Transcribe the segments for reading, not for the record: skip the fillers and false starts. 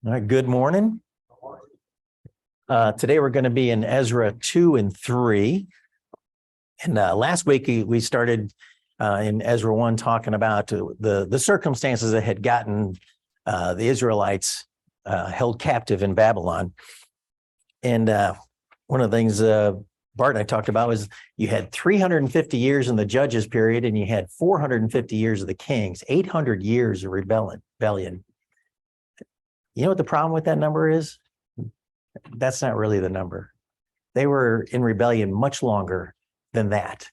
All right, good morning. Today we're going to be in Ezra 2 and 3. And last week we started in Ezra 1 talking about the circumstances that had gotten the Israelites held captive in Babylon. And one of the things Bart and I talked about was you had 350 years in the Judges period, and you had 450 years of the Kings, 800 years of rebellion. You know what the problem with that number is? That's not really the number. They were in rebellion much longer than that.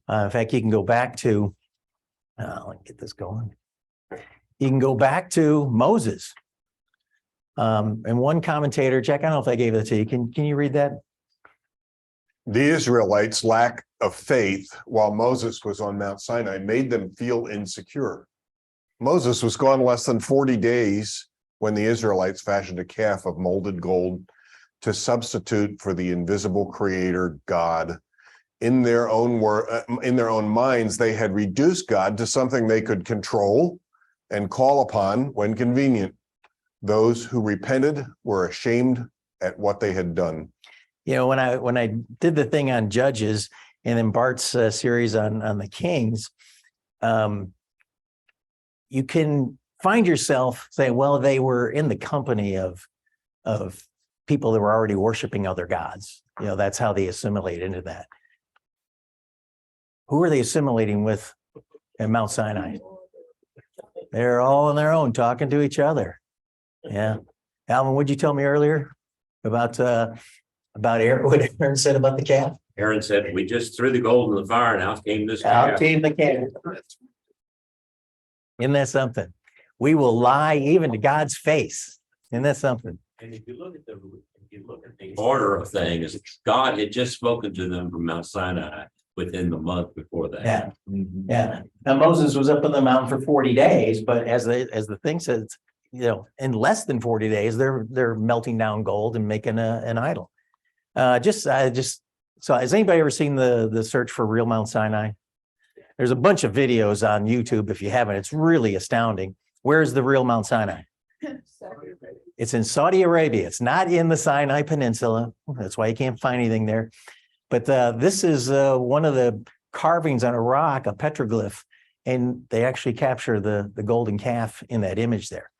In fact, you can go back to, let me get this going. You can go back to Moses. And one commentator, Jack, I don't know if I gave it to you. Can you read that? The Israelites' lack of faith while Moses was on Mount Sinai made them feel insecure. Moses was gone less than 40 days when the Israelites fashioned a calf of molded gold to substitute for the invisible creator God. In their own minds, they had reduced God to something they could control and call upon when convenient. Those who repented were ashamed at what they had done. You know, when I did the thing on Judges and then Bart's series on the Kings, you can find yourself saying, well, they were in the company of people that were already worshiping other gods. You know, that's how they assimilate into that. Who are they assimilating with at Mount Sinai? They're all on their own, talking to each other. Yeah. Alvin, what'd you tell me earlier about Aaron, what Aaron said about the calf? Aaron said, we just threw the gold in the fire and out came this Out calf. came the calf. Isn't that something? We will lie even to God's face. Isn't that something? And if you look at the order of things, God had just spoken to them from Mount Sinai within the month before that. Yeah. Yeah. Now Moses was up on the mountain for 40 days, but as the thing says, you know, in less than 40 days, they're melting down gold and making an idol. So has anybody ever seen the search for real Mount Sinai? There's a bunch of videos on YouTube. If you haven't, it's really astounding. Where's the real Mount Sinai? It's in Saudi Arabia. It's not in the Sinai Peninsula. That's why you can't find anything there. But this is one of the carvings on a rock, a petroglyph, and they actually capture the golden calf in that image there.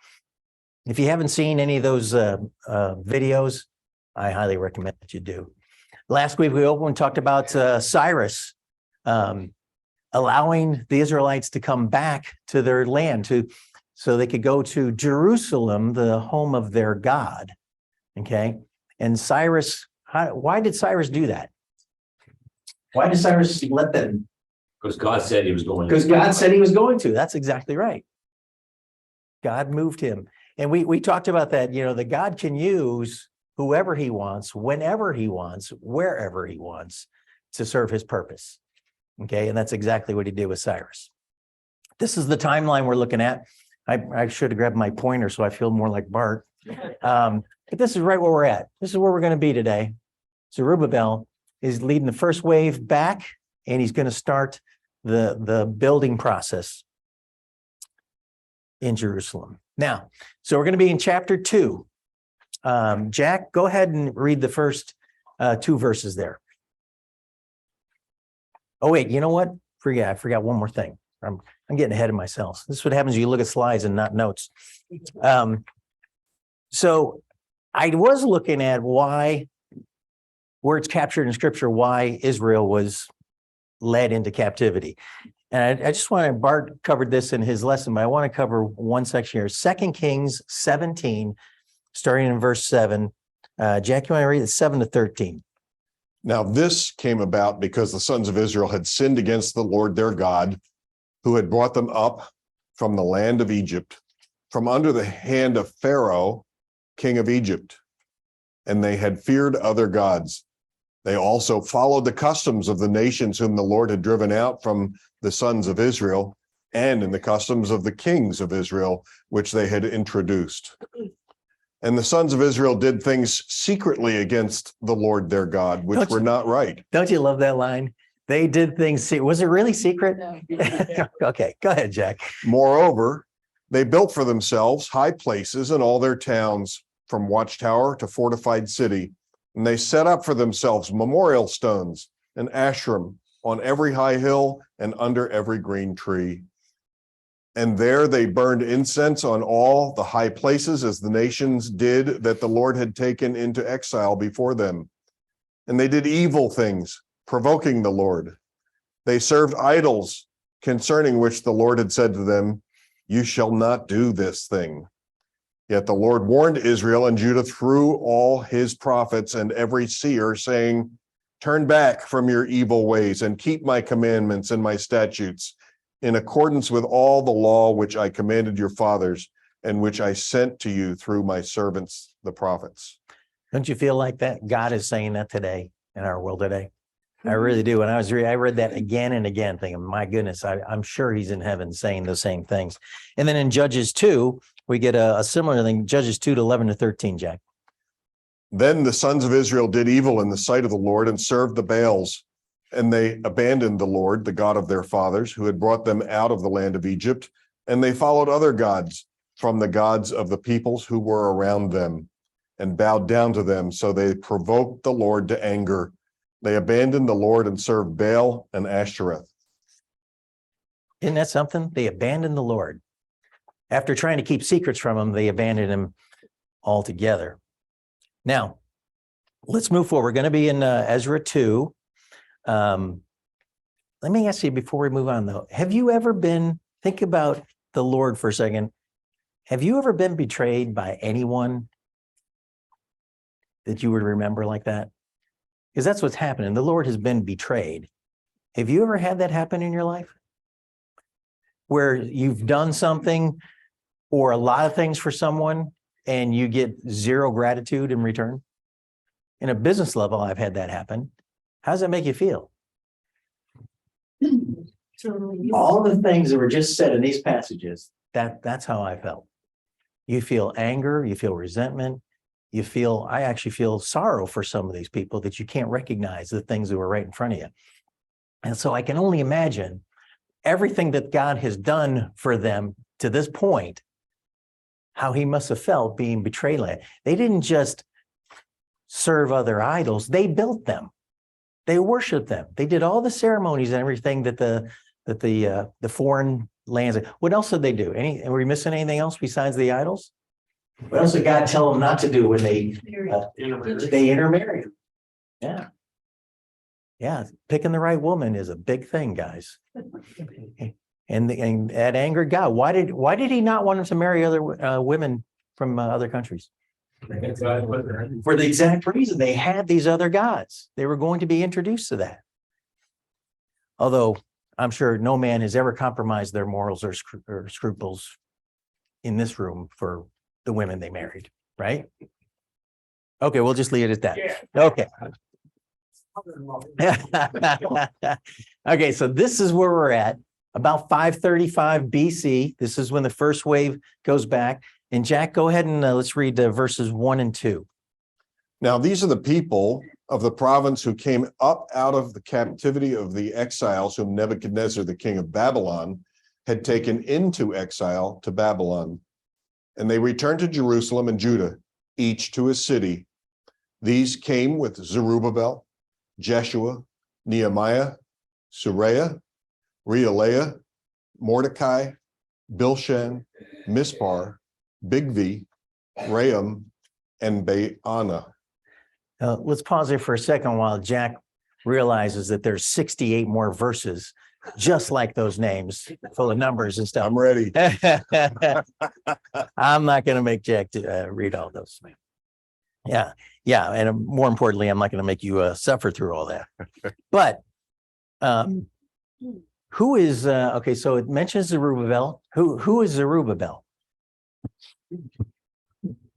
If you haven't seen any of those videos, I highly recommend that you do. Last week, we talked about Cyrus allowing the Israelites to come back to their land so they could go to Jerusalem, the home of their God. Okay. And Cyrus, why did Cyrus do that? Why did Cyrus let them? Because God said he was going. Because God said he was going to. That's exactly right. God moved him. And we talked about that, you know, that God can use whoever he wants, whenever he wants, wherever he wants to serve his purpose. Okay. And that's exactly what he did with Cyrus. This is the timeline we're looking at. I should have grabbed my pointer so I feel more like Bart. But this is right where we're at. This is where we're going to be today. Zerubbabel is leading the first wave back, and he's going to start the building process in Jerusalem. Now, so we're going to be in chapter 2. Jack, go ahead and read the first 2 verses there. Oh, wait, you know what? I forgot one more thing. I'm getting ahead of myself. This is what happens when you look at slides and not notes. So I was looking at where it's captured in scripture, why Israel was led into captivity. And I just want to, Bart covered this in his lesson, but I want to cover one section here. 2 Kings 17, starting in verse 7. Jack, you want to read it 7 to 13? Now this came about because the sons of Israel had sinned against the Lord their God, who had brought them up from the land of Egypt, from under the hand of Pharaoh, king of Egypt, and they had feared other gods. They also followed the customs of the nations whom the Lord had driven out from the sons of Israel, and in the customs of the kings of Israel, which they had introduced. And the sons of Israel did things secretly against the Lord their God, which were not right. Don't you love that line? They did things. Was it really secret? No. Okay, go ahead, Jack. Moreover, They built for themselves high places in all their towns, from watchtower to fortified city, and they set up for themselves memorial stones and ashram on every high hill and under every green tree. And there they burned incense on all the high places, as the nations did that the Lord had taken into exile before them. And they did evil things, provoking the Lord. They served idols, concerning which the Lord had said to them, "You shall not do this thing." Yet the Lord warned Israel and Judah through all his prophets and every seer, saying, "Turn back from your evil ways and keep my commandments and my statutes, in accordance with all the law which I commanded your fathers and which I sent to you through my servants, the prophets." Don't you feel like that? God is saying that today in our world today. I really do. And I read that again and again, thinking, my goodness, I'm sure he's in heaven saying the same things. And then in Judges 2, we get a similar thing, Judges 2:11-13, Jack. Then the sons of Israel did evil in the sight of the Lord and served the Baals, and they abandoned the Lord, the God of their fathers, who had brought them out of the land of Egypt, and they followed other gods from the gods of the peoples who were around them, and bowed down to them. So they provoked the Lord to anger. They abandoned the Lord and served Baal and Ashtoreth. Isn't that something? They abandoned the Lord. After trying to keep secrets from him, they abandoned him altogether. Now, let's move forward. We're going to be in Ezra 2. Let me ask you before we move on, though. Have you ever been, think about the Lord for a second. Have you ever been betrayed by anyone that you would remember like that? Because that's what's happening. The Lord has been betrayed. Have you ever had that happen in your life? Where you've done something or a lot of things for someone and you get zero gratitude in return? In a business level, I've had that happen. How does that make you feel? All the things that were just said in these passages, that's how I felt. You feel anger, you feel resentment, I actually feel sorrow for some of these people that you can't recognize the things that were right in front of you. And so I can only imagine everything that God has done for them to this point, how he must have felt being betrayed. They didn't just serve other idols, they built them. They worshiped them. They did all the ceremonies and everything that the foreign lands. What else did they do? Are we missing anything else besides the idols? What else did God tell them not to do when they intermarried? Yeah. Yeah. Picking the right woman is a big thing, guys. And that angered God. Why did he not want them to marry other women from other countries? For the exact reason they had these other gods. They were going to be introduced to that. Although I'm sure no man has ever compromised their morals or scruples in this room for the women they married, right? Okay, we'll just leave it at that. Okay. Okay, so this is where we're at. About 535 BC. This is when the first wave goes back. And Jack, go ahead and let's read verses 1 and 2. Now, these are the people of the province who came up out of the captivity of the exiles whom Nebuchadnezzar, the king of Babylon, had taken into exile to Babylon. And they returned to Jerusalem and Judah, each to his city. These came with Zerubbabel, Jeshua, Nehemiah, Suriah, Reelaiah, Mordecai, Bilshan, Mispar, Bigvi, Raham, and Baana. Let's pause there for a second while Jack realizes that there's 68 more verses just like those names, full of numbers and stuff. I'm ready. I'm not going to make Jack read all those. Yeah. And more importantly, I'm not going to make you suffer through all that. But who is, okay, so it mentions Zerubbabel. Who is Zerubbabel?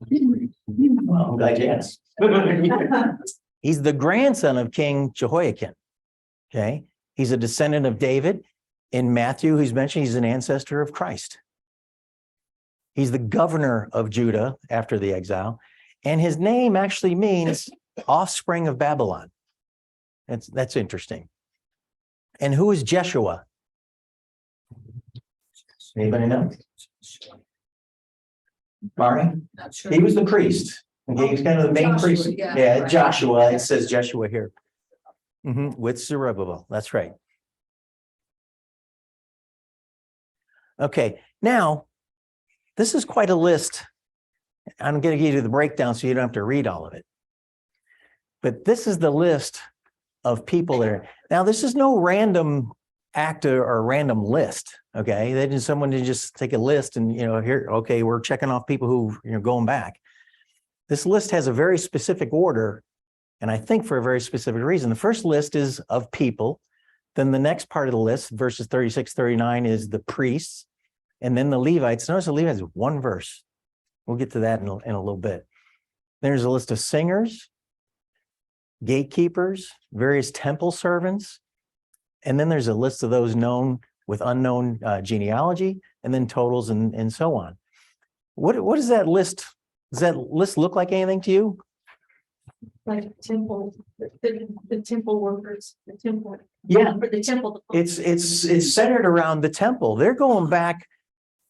Well, I'm glad you asked. He's the grandson of King Jehoiakim. Okay. He's a descendant of David. In Matthew, who's mentioned, he's an ancestor of Christ. He's the governor of Judah after the exile. And his name actually means offspring of Babylon. That's interesting. And who is Jeshua? Anybody know? Barney? Not sure. He was the priest. Okay, he's kind of the main Joshua, priest. yeah. Yeah, Right. Joshua, it says Joshua here. With Zerubbabel, that's right. Okay, now, this is quite a list. I'm going to give you the breakdown so you don't have to read all of it. But this is the list of people there. Now, this is no random actor or random list, okay? They didn't, someone didn't just take a list and, here, okay, we're checking off people who, going back. This list has a very specific order, and I think for a very specific reason. The first list is of people. Then the next part of the list, verses 36, 39, is the priests, and then the Levites. Notice the Levites is one verse. We'll get to that in a little bit. There's a list of singers, gatekeepers, various temple servants, and then there's a list of those known with unknown genealogy, and then totals and so on. What does that list? Does that list look like anything to you? Like temple, the temple workers, the temple. Yeah. For the temple. It's centered around the temple. They're going back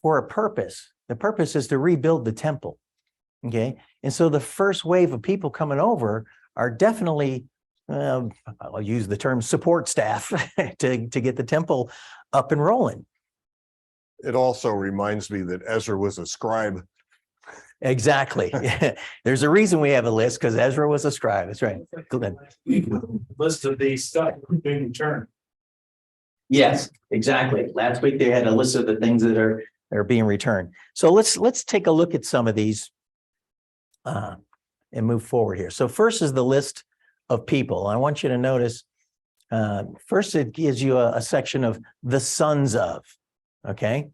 for a purpose. The purpose is to rebuild the temple. Okay. And so the first wave of people coming over are definitely, I'll use the term support staff to get the temple up and rolling. It also reminds me that Ezra was a scribe. Exactly. There's a reason we have a list, because Ezra was a scribe. That's right. Go ahead. List of these stuff being returned. Yes, exactly. Last week they had a list of the things that are being returned. So let's take a look at some of these and move forward here. So first is the list of people. I want you to notice, first it gives you a section of the sons of, okay?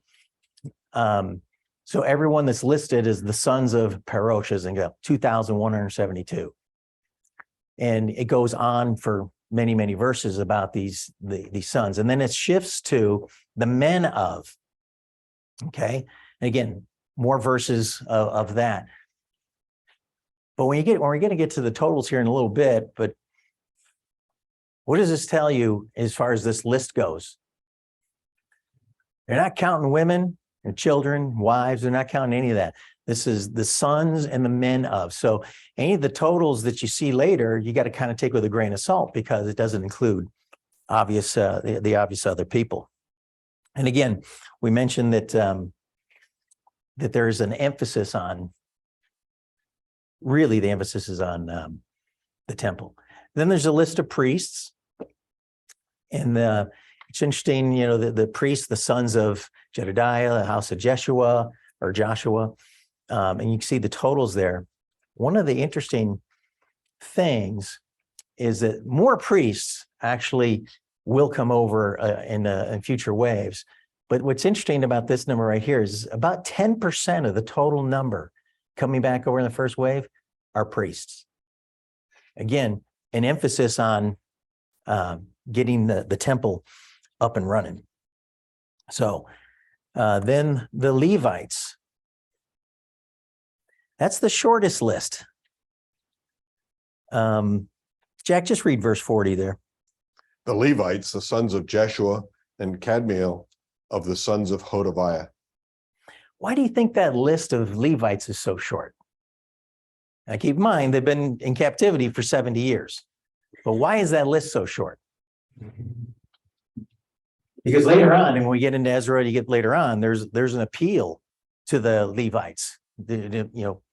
So everyone that's listed is the sons of Parosh, and 2,172. And it goes on for many, many verses about these sons. And then it shifts to the men of, okay? And again, more verses of that. But we're going to get to the totals here in a little bit, but what does this tell you as far as this list goes? They're not counting women and children, wives, they're not counting any of that. This is the sons and the men of. So any of the totals that you see later, you got to kind of take with a grain of salt, because it doesn't include obvious the obvious other people. And again, we mentioned that that there is an emphasis on, really the emphasis is on the temple. Then there's a list of priests, and it's interesting, the priests, the sons of Jedediah, the house of Jeshua or Joshua, and you can see the totals there. One of the interesting things is that more priests actually will come over in future waves. But what's interesting about this number right here is about 10% of the total number coming back over in the first wave are priests. Again, an emphasis on getting the temple up and running. So then the Levites, that's the shortest list. Jack, just read verse 40 there. The Levites, the sons of Jeshua and Kadmiel, of the sons of Hodaviah. Why do you think that list of Levites is so short? Now keep in mind, they've been in captivity for 70 years. But why is that list so short? Because later on, and when we get into Ezra, you get later on, there's an appeal to the Levites.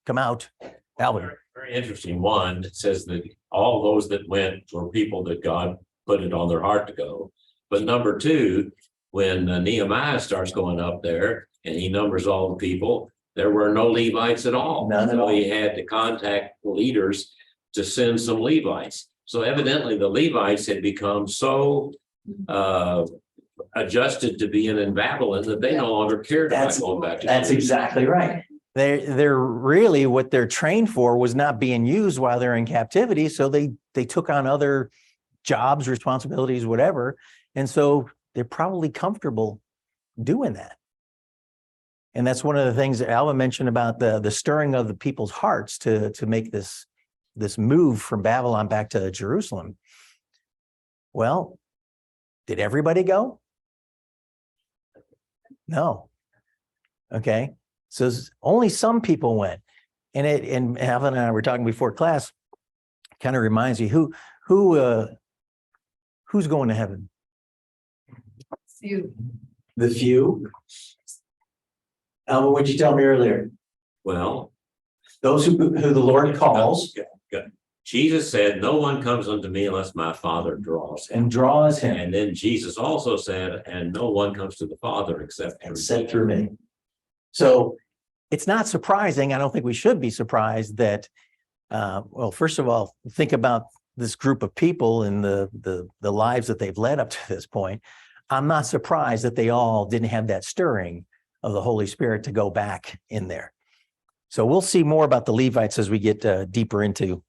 Come out, Alvin. Very interesting one. It says that all those that went were people that God put it on their heart to go. But number two, when Nehemiah starts going up there and he numbers all the people, there were no Levites at all. None at So all. he had to contact leaders to send some Levites. So evidently the Levites had become so adjusted to being in Babylon that they no longer cared about going back to That's Jerusalem. exactly right. They're really, what they're trained for was not being used while they're in captivity. So they took on other jobs, responsibilities, whatever. And so they're probably comfortable doing that. And that's one of the things that Alva mentioned about the stirring of the people's hearts to make this move from Babylon back to Jerusalem. Well, did everybody go? No. Okay. So only some people went. And Evan and I were talking before class, kind of reminds me who's going to heaven? Few. The few. What'd you tell me earlier? Well, Those who the Lord calls Jesus said, no one comes unto me unless my Father draws him. and draws him, And then Jesus also said, and no one comes to the Father except through me. So it's not surprising. I don't think we should be surprised that, well, first of all, think about this group of people and the lives that they've led up to this point. I'm not surprised that they all didn't have that stirring of the Holy Spirit to go back in there. So we'll see more about the Levites as we get deeper into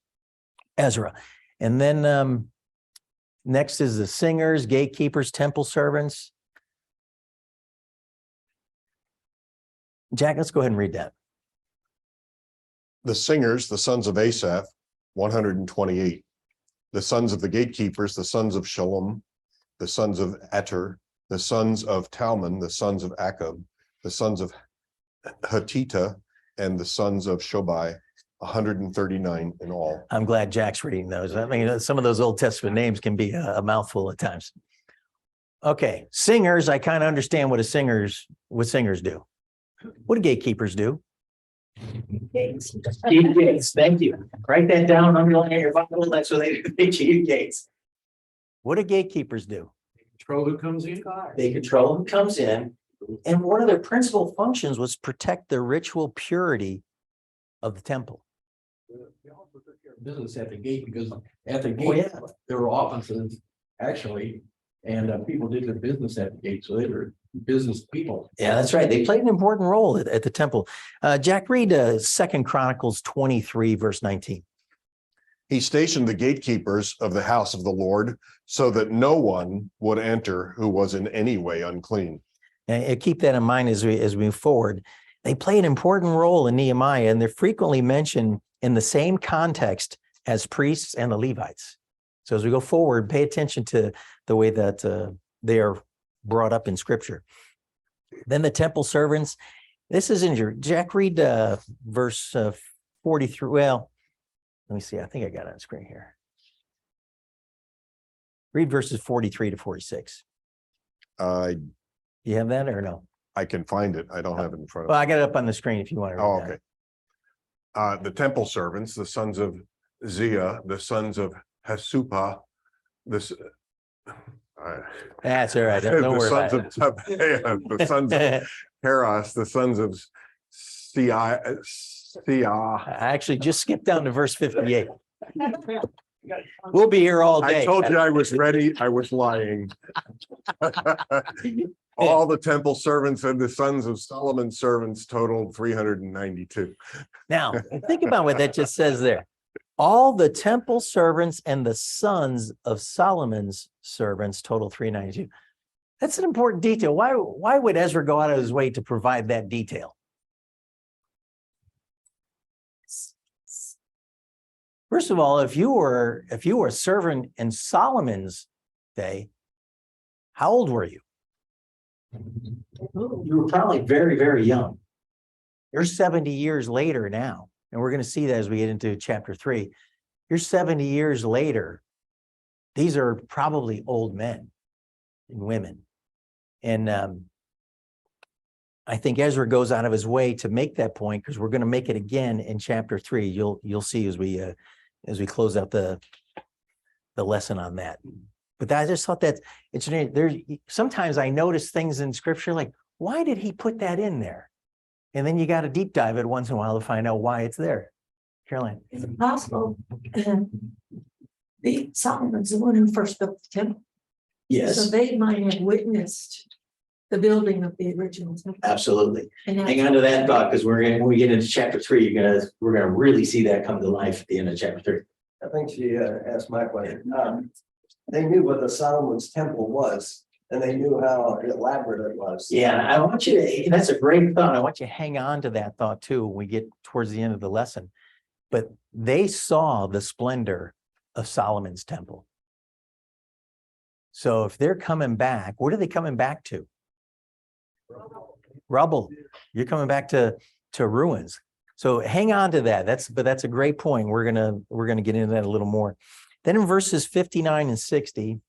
Ezra. And then next is the singers, gatekeepers, temple servants. Jack, let's go ahead and read that. The singers, the sons of Asaph, 128. The sons of the gatekeepers, the sons of Shalom, the sons of Ater, the sons of Talmon, the sons of Akab, the sons of Hatita, and the sons of Shobai, 139 in all. I'm glad Jack's reading those. I mean, some of those Old Testament names can be a mouthful at times. Okay, singers, I kind of understand what singers do. What do gatekeepers do? Gates. Keep gates. Thank you. Write that down, underline your Bible. That's what they do. They keep gates. What do gatekeepers do? Control who comes in. They control who comes in. And one of their principal functions was protect the ritual purity of the temple. Business at the gate, because at the Oh, gate, yeah. there were offices actually, and people did their business at the gate, so they were business people. Yeah, that's right. They played an important role at the temple. Jack, read 2 Chronicles 23, verse 19. He stationed the gatekeepers of the house of the Lord so that no one would enter who was in any way unclean. And keep that in mind as we move forward. They play an important role in Nehemiah, and they're frequently mentioned in the same context as priests and the Levites. So as we go forward, pay attention to the way that they are brought up in Scripture. Then the temple servants. This is in your Jack. Read verse 43. Well, let me see. I think I got it on screen here. Read verses 43 to 46. You have that or no? I can find it. I don't have it in front of Well, me. I got it up on the screen if you want to read Oh, that. okay. The temple servants, the sons of Zia, the sons of Hasupa, this. That's all right. Don't worry about it. The sons of Paras, the sons of Sia. I actually just skipped down to verse 58. We'll be here all day. I told you I was ready. I was lying. All the temple servants and the sons of Solomon's servants totaled 392. Now, think about what that just says there. All the temple servants and the sons of Solomon's servants total 392. That's an important detail. Why would Ezra go out of his way to provide that detail? First of all, if you were a servant in Solomon's day, how old were you? You were probably very, very young. You're 70 years later now, and we're going to see that as we get into chapter 3. You're 70 years later. These are probably old men and women. And I think Ezra goes out of his way to make that point, because we're going to make it again in chapter 3. You'll see as we close out the lesson on that. But I just thought that it's there. Sometimes I notice things in Scripture like, why did he put that in there? And then you got to deep dive it once in a while to find out why it's there. Caroline. Is it possible? The Solomon's the one who first built the temple. So they might have witnessed the building of the original temple. Absolutely. And that's- Hang on to that thought, because when we get into chapter 3, we're gonna really see that come to life at the end of chapter 3. I think she asked my question. They knew what the Solomon's temple was, and they knew how elaborate it was. Yeah, and I want you to, that's a great thought. I want you to hang on to that thought too when we get towards the end of the lesson. But they saw the splendor of Solomon's temple. So if they're coming back, what are they coming back to? Rubble. You're coming back to to ruins. So hang on to that. That's a great point. We're gonna get into that a little more. Then in verses 59 and 60,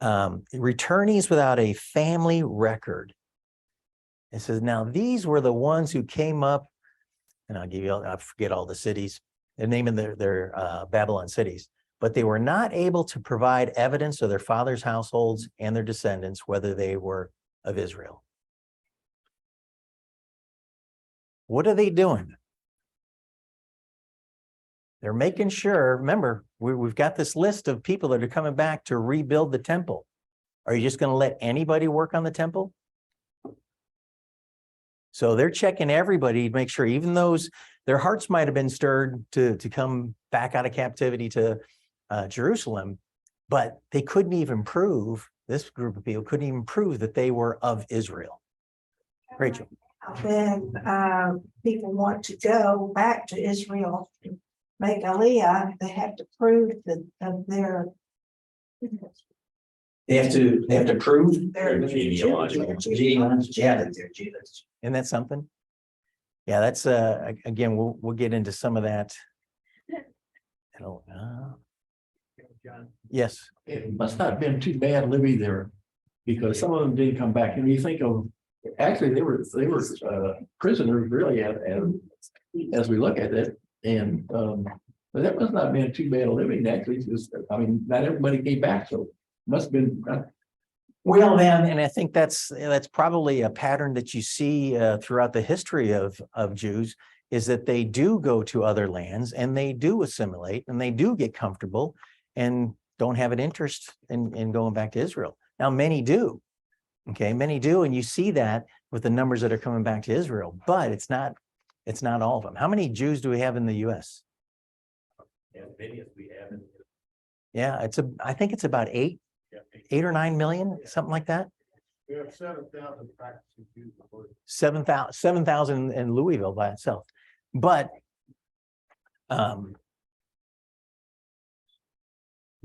returnees without a family record. It says, now these were the ones who came up, and I forget all the cities, they're naming their Babylon cities, but they were not able to provide evidence of their fathers' households and their descendants, whether they were of Israel. What are they doing? They're making sure, remember, we've got this list of people that are coming back to rebuild the temple. Are you just going to let anybody work on the temple? So they're checking everybody to make sure, even those, their hearts might have been stirred to come back out of captivity to Jerusalem, but they couldn't even prove, this group of people couldn't even prove that they were of Israel. Rachel. Then people want to go back to Israel, make Aliyah, they have to prove that of their They have to prove their Genealogical. genealogy. Yeah. their Jews. Isn't that something? Yeah, that's again, we'll get into some of that. Yes. It must not have been too bad living there, because some of them didn't come back. And you think of, actually, they were prisoners really as we look at it. And but that must not have been too bad a living, actually. I mean, not everybody came back, so must have been. Well, then, and I think that's probably a pattern that you see throughout the history of Jews, is that they do go to other lands and they do assimilate and they do get comfortable and don't have an interest in going back to Israel. Now, many do. Okay, many do, and you see that with the numbers that are coming back to Israel, but it's not all of them. How many Jews do we have in the U.S.? As many as we have. Yeah, I think it's about 8 or 9 million, something like that. We have 7,000 practicing Jews. 7,000 in Louisville by itself, but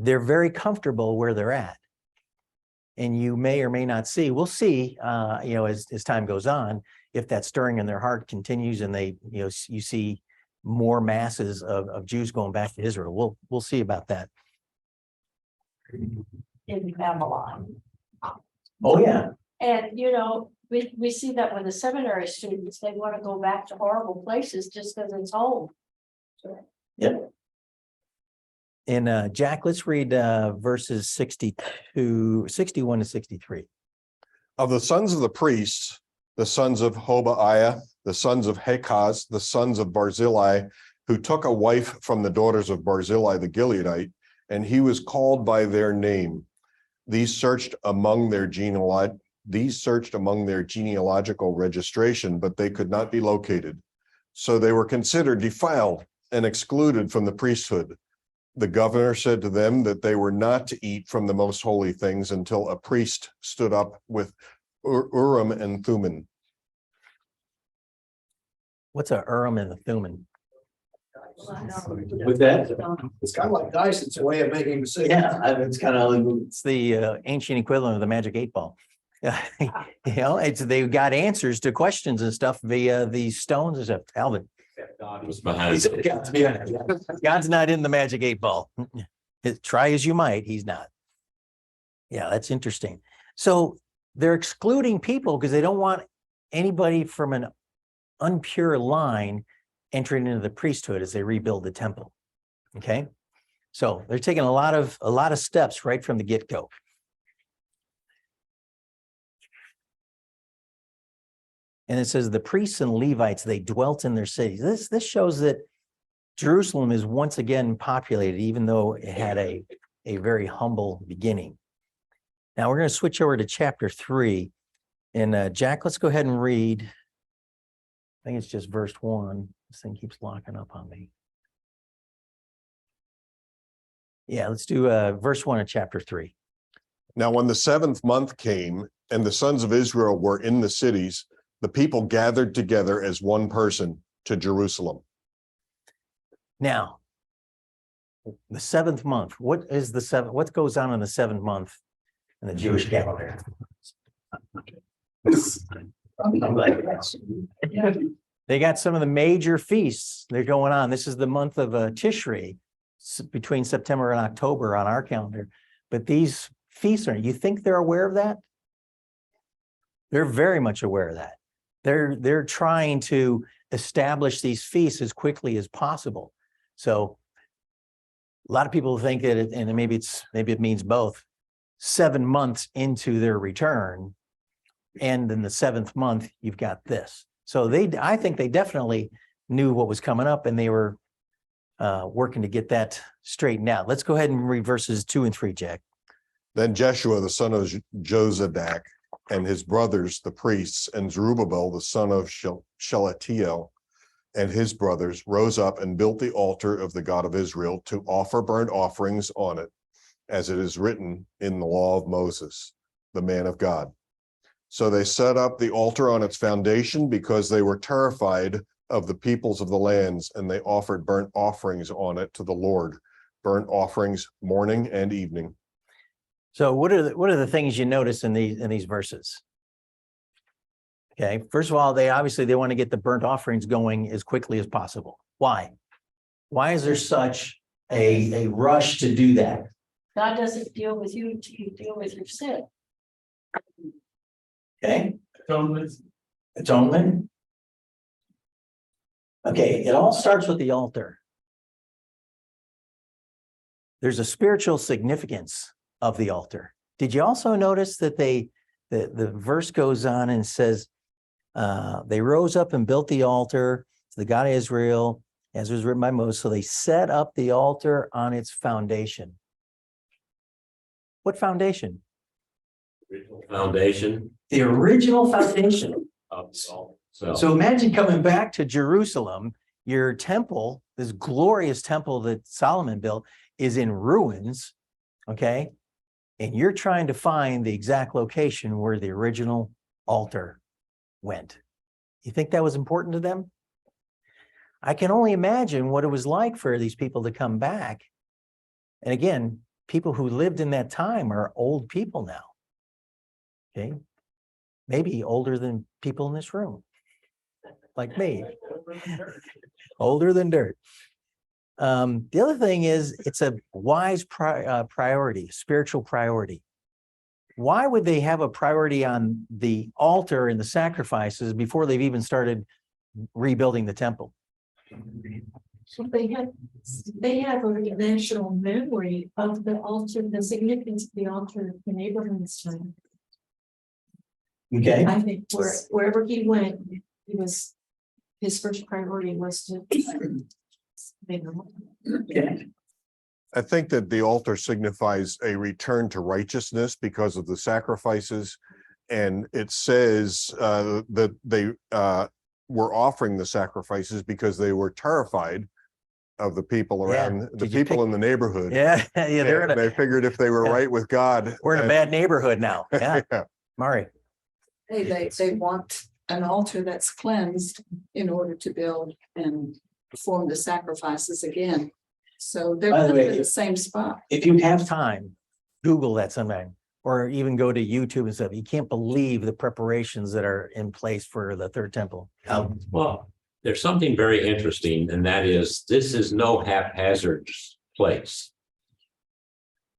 they're very comfortable where they're at. And you may or may not see, we'll see, as time goes on, if that stirring in their heart continues and they, you see more masses of Jews going back to Israel. We'll see about that. In Babylon. Oh, yeah. And, we see that with the seminary students, they want to go back to horrible places just because it's home. Yep. And Jack, let's read verses 61 to 63. Of the sons of the priests, the sons of Hobaiah, the sons of Hakaz, the sons of Barzillai, who took a wife from the daughters of Barzillai the Gileadite, and he was called by their name. These searched among their genealogical registration, but they could not be located. So they were considered defiled and excluded from the priesthood. The governor said to them that they were not to eat from the most holy things until a priest stood up with Urim and Thummim. What's a Urim and a Thummim? With that, It's kind of like dice. It's a way of making decisions. Yeah, it's the ancient equivalent of the magic 8 ball. They got answers to questions and stuff via these stones and stuff. Alvin. God was behind it. God's not in the magic 8 ball. Try as you might, he's not. Yeah, that's interesting. So they're excluding people because they don't want anybody from an impure line entering into the priesthood as they rebuild the temple. Okay, so they're taking a lot of steps right from the get-go. And it says the priests and Levites, they dwelt in their cities. This shows that Jerusalem is once again populated, even though it had a very humble beginning. Now we're going to switch over to chapter 3. And Jack, let's go ahead and read. I think it's just verse 1. This thing keeps locking up on me. Yeah, let's do verse 1 of chapter 3. Now, when the 7th month came and the sons of Israel were in the cities, the people gathered together as one person to Jerusalem. Now, the 7th month, what is the 7th? What goes on in the 7th month in the Jewish calendar? They got some of the major feasts they're going on. This is the month of Tishri, between September and October on our calendar. But these feasts are, you think they're aware of that? They're very much aware of that. They're trying to establish these feasts as quickly as possible. So a lot of people think that, and maybe it means both, 7 months into their return, and in the 7th month, you've got this. So I think they definitely knew what was coming up, and they were working to get that straightened out. Let's go ahead and read verses 2 and 3, Jack. Then Jeshua, the son of Jozadak, and his brothers, the priests, and Zerubbabel, the son of Shealtiel, and his brothers rose up and built the altar of the God of Israel to offer burnt offerings on it, as it is written in the law of Moses, the man of God. So they set up the altar on its foundation because they were terrified of the peoples of the lands, and they offered burnt offerings on it to the Lord, burnt offerings morning and evening. So what are the things you notice in these verses? Okay, first of all, they want to get the burnt offerings going as quickly as possible. Why? Why is there such a rush to do that? God doesn't deal with you until you deal with your sin. Okay. Atonement. Okay, it all starts with the altar. There's a spiritual significance of the altar. Did you also notice that the verse goes on and says, they rose up and built the altar to the God of Israel, as was written by Moses. So they set up the altar on its foundation. What foundation? Original foundation The original foundation. of the altar. So imagine coming back to Jerusalem, your temple, this glorious temple that Solomon built, is in ruins, okay? And you're trying to find the exact location where the original altar went. You think that was important to them? I can only imagine what it was like for these people to come back. And again, people who lived in that time are old people now. Okay, maybe older than people in this room, like me, older than dirt. The other thing is, it's a wise priority, spiritual priority. Why would they have a priority on the altar and the sacrifices before they've even started rebuilding the temple? So they have a national memory of the altar, the significance of the altar in Abraham's time. Okay. I think wherever he went, his first priority was to. I think that the altar signifies a return to righteousness because of the sacrifices. And it says that they were offering the sacrifices because they were terrified of the people around, the people in the neighborhood. Yeah, They figured if they were right with God. We're in a bad neighborhood now. Yeah, Yeah. Mari. They want an altar that's cleansed in order to build and perform the sacrifices again. So they're By the way, in the same spot. If you have time, Google that sometime, or even go to YouTube and stuff. You can't believe the preparations that are in place for the third temple. Well, there's something very interesting, and that is, this is no haphazard place.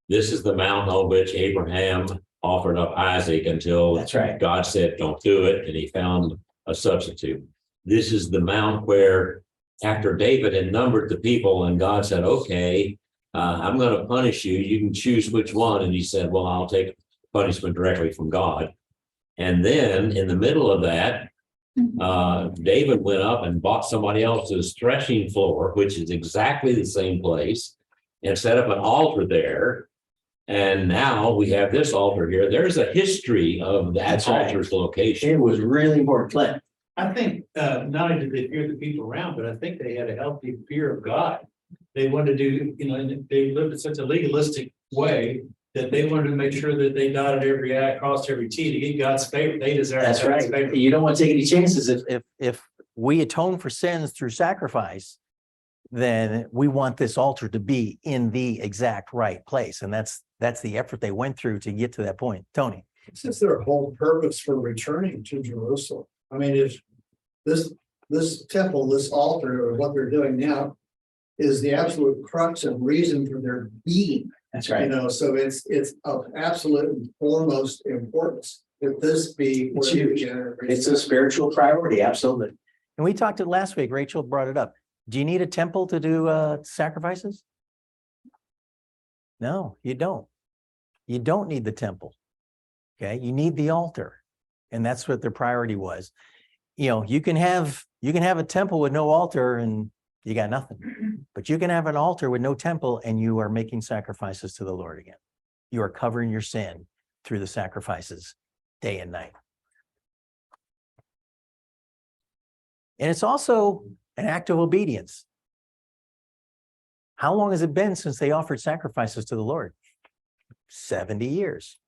This is the mountain on which Abraham offered up Isaac until That's right. God said, don't do it, and he found a substitute. This is the mount where, after David had numbered the people and God said, okay, I'm going to punish you. You can choose which one. And he said, well, I'll take punishment directly from God. And then in the middle of that, David went up and bought somebody else's threshing floor, which is exactly the same place, and set up an altar there. And now we have this altar here. There's a history of that That's right. altar's location. It was really important. Clint. I think not only did they fear the people around, but I think they had a healthy fear of God. They wanted to do, and they lived in such a legalistic way that they wanted to make sure that they dotted every I, crossed every T to get God's favor. They deserve That's God's right. favor. You don't want to take any chances. If we atone for sins through sacrifice, then we want this altar to be in the exact right place. And that's the effort they went through to get to that point. Tony. This is their whole purpose for returning to Jerusalem. I mean, if this temple, this altar, or what they're doing now is the absolute crux and reason for their being. That's You know, so it's of absolute and foremost importance that this be. It's where the huge. generations- It's a spiritual priority, absolutely. And we talked it last week, Rachel brought it up. Do you need a temple to do sacrifices? No, you don't. You don't need the temple. Okay, you need the altar. And that's what their priority was. You know, you can have a temple with no altar and you got nothing. But you can have an altar with no temple and you are making sacrifices to the Lord again. You are covering your sin through the sacrifices day and night. And it's also an act of obedience. How long has it been since they offered sacrifices to the Lord? 70 years.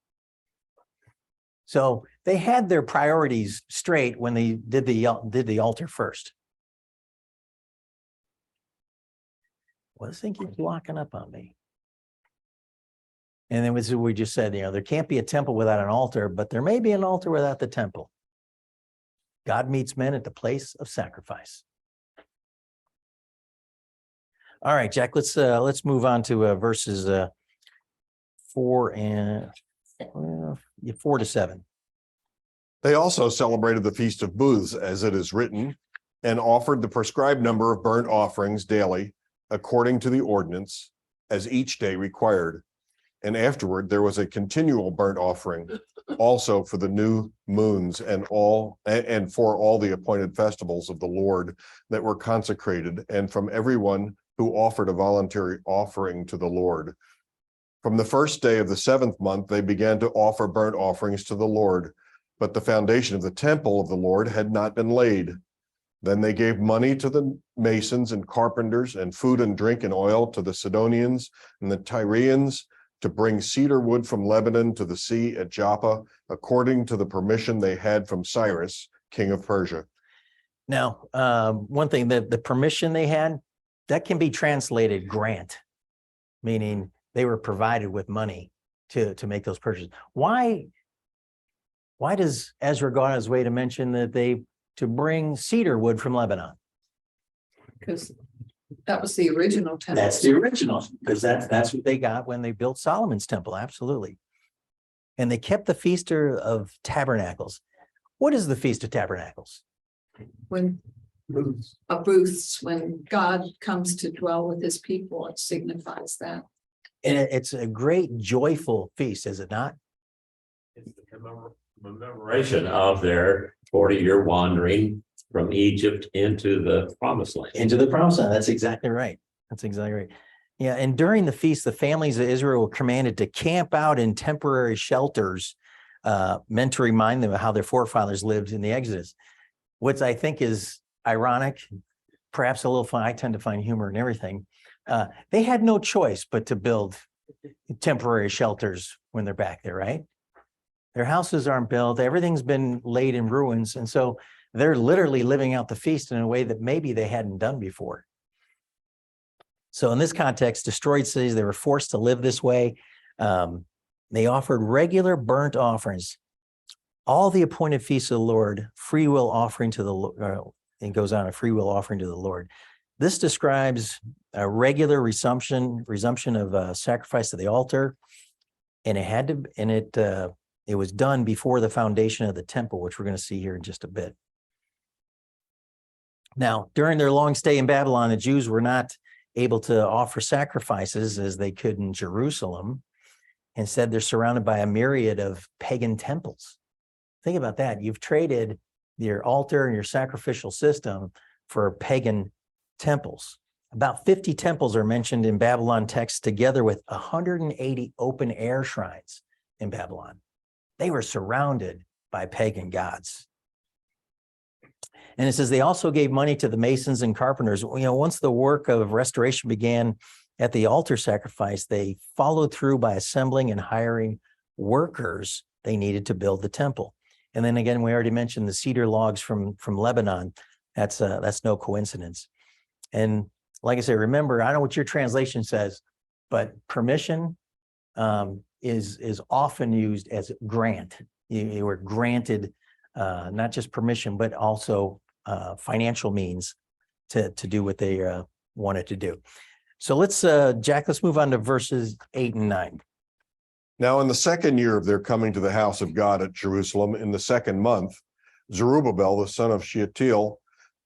So they had their priorities straight when they did the altar first. Well, this thing keeps locking up on me. And then we just said, you know, there can't be a temple without an altar, but there may be an altar without the temple. God meets men at the place of sacrifice. All right, Jack, let's move on to verses 4 to 7. They also celebrated the Feast of Booths, as it is written, and offered the prescribed number of burnt offerings daily, according to the ordinance, as each day required. And afterward, there was a continual burnt offering, also for the new moons and for all the appointed festivals of the Lord that were consecrated, and from everyone who offered a voluntary offering to the Lord. From the first day of the 7th month, they began to offer burnt offerings to the Lord, but the foundation of the temple of the Lord had not been laid. Then they gave money to the masons and carpenters, and food and drink and oil to the Sidonians and the Tyrians, to bring cedar wood from Lebanon to the sea at Joppa, according to the permission they had from Cyrus, king of Persia. Now, one thing, the permission they had, that can be translated grant, meaning they were provided with money to make those purchases. Why does Ezra go on his way to mention that to bring cedar wood from Lebanon? Because that was the original temple. That's the original, because that's what they got when they built Solomon's temple, absolutely. And they kept the Feast of Tabernacles. What is the Feast of Tabernacles? When booths, when God comes to dwell with his people, it signifies that. And it's a great joyful feast, is it not? It's the commemoration of their 40-year wandering from Egypt into the promised land. Into the promised land. That's exactly right. That's exactly right. Yeah, and during the feast, the families of Israel were commanded to camp out in temporary shelters, meant to remind them of how their forefathers lived in the Exodus. What I think is ironic, perhaps a little fun. I tend to find humor in everything. They had no choice but to build temporary shelters when they're back there, right? Their houses aren't built. Everything's been laid in ruins. And so they're literally living out the feast in a way that maybe they hadn't done before. So in this context, destroyed cities, they were forced to live this way. They offered regular burnt offerings, all the appointed feasts of the Lord, free will offering to the Lord, and goes on, a free will offering to the Lord. This describes a regular resumption of sacrifice to the altar, and it was done before the foundation of the temple, which we're going to see here in just a bit. Now, during their long stay in Babylon, the Jews were not able to offer sacrifices as they could in Jerusalem. Instead, they're surrounded by a myriad of pagan temples. Think about that. You've traded your altar and your sacrificial system for pagan temples. About 50 temples are mentioned in Babylon texts, together with 180 open air shrines in Babylon. They were surrounded by pagan gods. And it says they also gave money to the masons and carpenters. You know, once the work of restoration began at the altar sacrifice, they followed through by assembling and hiring workers they needed to build the temple. And then again, we already mentioned the cedar logs from Lebanon. That's no coincidence. And like I said, remember, I don't know what your translation says, but permission is often used as grant. You were granted not just permission, but also financial means to do what they wanted to do. So let's, Jack, let's move on to verses 8 and 9. Now, in the second year of their coming to the house of God at Jerusalem, in the second month, Zerubbabel, the son of Shealtiel,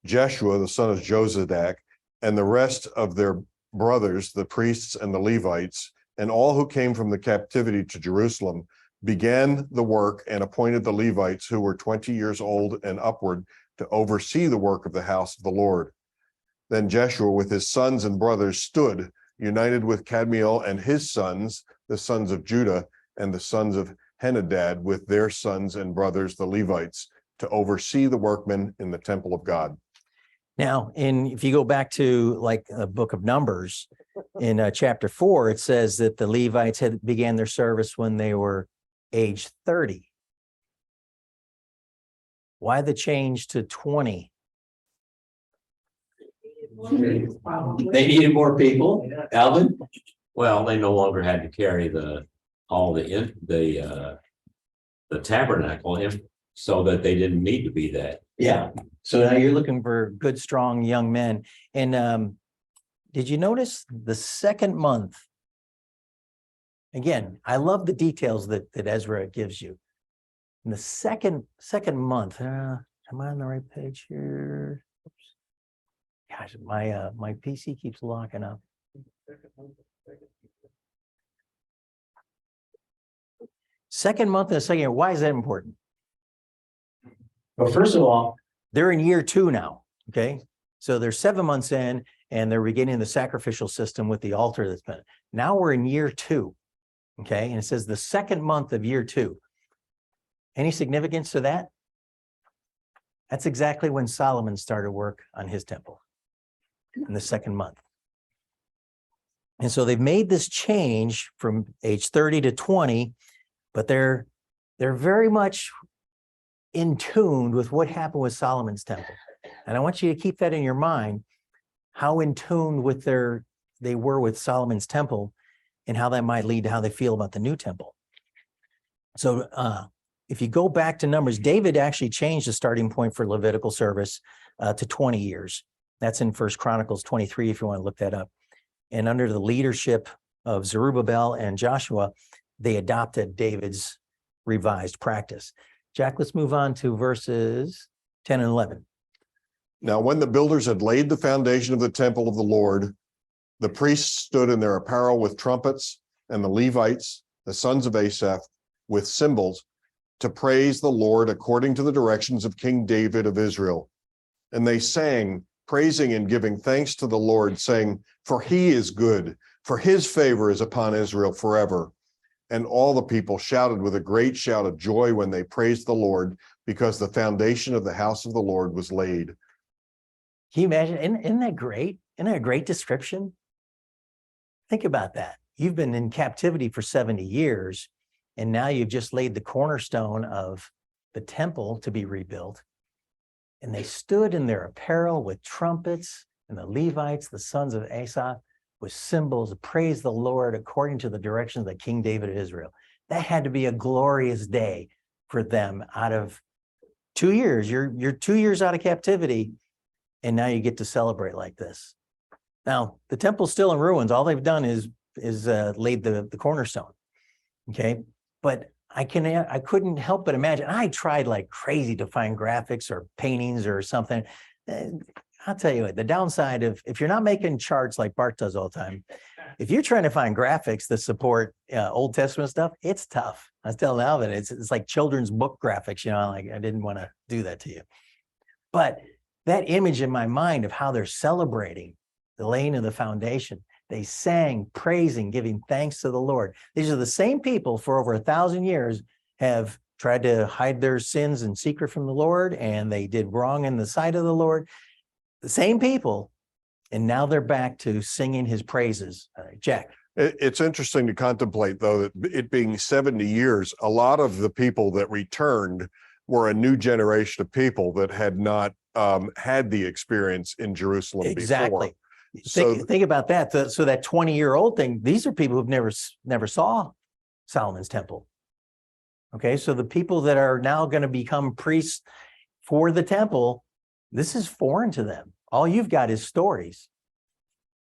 Jeshua, the son of Jozadak, and the rest of their brothers, the priests and the Levites, and all who came from the captivity to Jerusalem, began the work and appointed the Levites who were 20 years old and upward to oversee the work of the house of the Lord. Then Jeshua with his sons and brothers stood, united with Kadmiel and his sons, the sons of Judah, and the sons of Henadad with their sons and brothers, the Levites, to oversee the workmen in the temple of God. Now, if you go back to like the book of Numbers, in chapter 4, it says that the Levites had began their service when they were age 30. Why the change to 20? They needed more people. Alvin? Well, they no longer had to carry the tabernacle in, so that they didn't need to be that. Yeah. So now you're looking for good, strong young men. And did you notice the second month? Again, I love the details that Ezra gives you. In the second month, am I on the right page here? Oops. Gosh, my PC keeps locking up. Second month and the second year. Why is that important? Well, first of all, they're in year 2 now. Okay, so they're 7 months in, and they're beginning the sacrificial system with the altar that's been. Now we're in year 2. Okay, and it says the second month of year 2. Any significance to that? That's exactly when Solomon started work on his temple, in the second month. And so they've made this change from age 30 to 20, but they're very much in tune with what happened with Solomon's temple. And I want you to keep that in your mind, how in tune with they were with Solomon's temple, and how that might lead to how they feel about the new temple. So if you go back to Numbers, David actually changed the starting point for Levitical service to 20 years. That's in 1 Chronicles 23, if you want to look that up. And under the leadership of Zerubbabel and Joshua, they adopted David's revised practice. Jack, let's move on to verses 10 and 11. Now, when the builders had laid the foundation of the temple of the Lord, the priests stood in their apparel with trumpets, and the Levites, the sons of Asaph, with cymbals, to praise the Lord according to the directions of King David of Israel. And they sang, praising and giving thanks to the Lord, saying, for he is good, for his favor is upon Israel forever. And all the people shouted with a great shout of joy when they praised the Lord, because the foundation of the house of the Lord was laid. Can you imagine? Isn't that great? Isn't that a great description? Think about that. You've been in captivity for 70 years, and now you've just laid the cornerstone of the temple to be rebuilt. And they stood in their apparel with trumpets, and the Levites, the sons of Asaph, with cymbals, praise the Lord according to the directions of King David of Israel. That had to be a glorious day for them. Out of 2 years, you're 2 years out of captivity, and now you get to celebrate like this. Now, the temple's still in ruins. All they've done is laid the cornerstone. Okay, but I couldn't help but imagine. I tried like crazy to find graphics or paintings or something. I'll tell you what, the downside of, if you're not making charts like Bart does all the time, if you're trying to find graphics that support Old Testament stuff, it's tough. I was telling Alvin, it's like children's book graphics, like I didn't want to do that to you. But that image in my mind of how they're celebrating the laying of the foundation, they sang, praising, giving thanks to the Lord. These are the same people for over 1,000 years have tried to hide their sins in secret from the Lord, and they did wrong in the sight of the Lord. The same people, and now they're back to singing his praises. Jack. It's interesting to contemplate, though, that it being 70 years, a lot of the people that returned were a new generation of people that had not had the experience in Jerusalem Exactly. before. So Think about that. So that 20-year-old thing, these are people who've never saw Solomon's temple. Okay, so the people that are now going to become priests for the temple, this is foreign to them. All you've got is stories.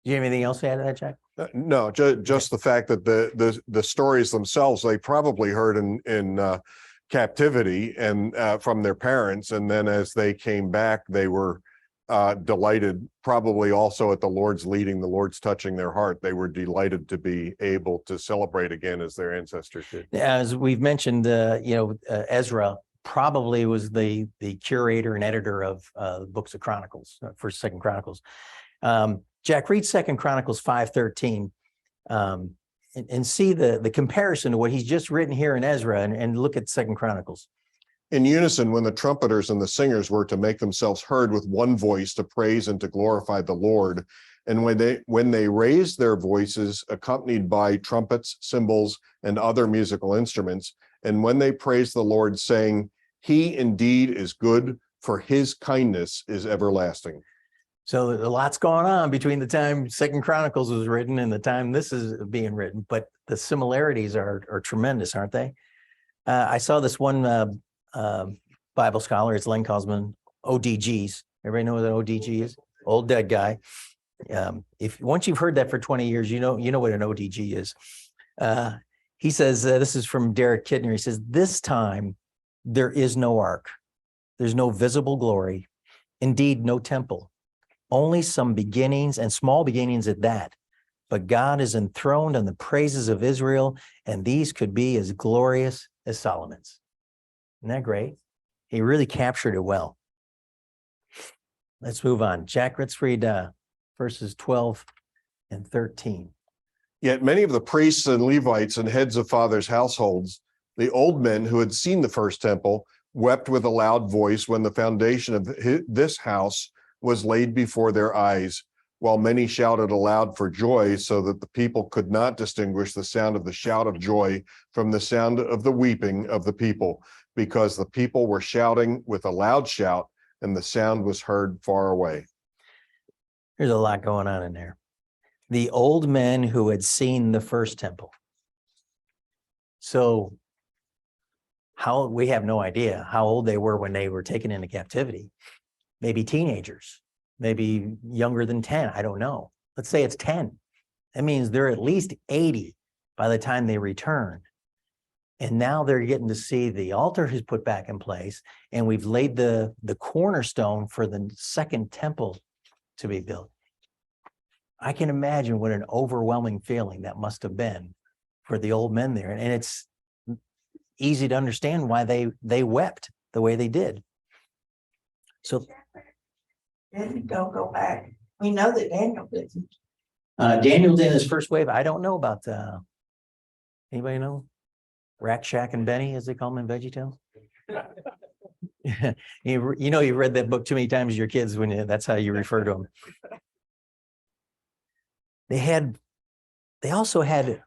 Do you have anything else to add to that, Jack? no, just the fact that the stories themselves, they probably heard in captivity and from their parents. And then as they came back, they were delighted, probably also at the Lord's leading, the Lord's touching their heart. They were delighted to be able to celebrate again as their ancestors did. As we've mentioned, Ezra probably was the curator and editor of books of Chronicles, First, Second Chronicles. Jack, read Second Chronicles 5:13 and see the comparison to what he's just written here in Ezra, and look at Second Chronicles. In unison, when the trumpeters and the singers were to make themselves heard with one voice to praise and to glorify the Lord, and when they raised their voices, accompanied by trumpets, cymbals, and other musical instruments, and when they praised the Lord, saying, "He indeed is good, for his kindness is everlasting." So a lot's going on between the time Second Chronicles was written and the time this is being written, but the similarities are tremendous, aren't they? I saw this one Bible scholar, it's Len Cosman, ODGs. Everybody know what an ODG is? Old dead guy. If once you've heard that for 20 years, you know what an ODG is. He says, this is from Derek Kidner. He says, "This time there is no ark. There's no visible glory. Indeed, no temple. Only some beginnings, and small beginnings at that. But God is enthroned on the praises of Israel, and these could be as glorious as Solomon's." Isn't that great? He really captured it well. Let's move on. Jack, let's read verses 12 and 13. Yet many of the priests and Levites and heads of fathers' households, the old men who had seen the first temple, wept with a loud voice when the foundation of this house was laid before their eyes, while many shouted aloud for joy, so that the people could not distinguish the sound of the shout of joy from the sound of the weeping of the people, because the people were shouting with a loud shout, and the sound was heard far away. There's a lot going on in there. The old men who had seen the first temple. So we have no idea how old they were when they were taken into captivity. Maybe teenagers, maybe younger than 10. I don't know. Let's say it's 10. That means they're at least 80 by the time they return. And now they're getting to see the altar is put back in place, and we've laid the cornerstone for the second temple to be built. I can imagine what an overwhelming feeling that must have been for the old men there. And it's easy to understand why they wept the way they did. So Then don't go back. We know that Daniel didn't. Daniel did his first wave. I don't know about anybody know? Rack Shack and Benny, as they call them in VeggieTales. You read that book too many times as your kids that's how you refer to them. They also had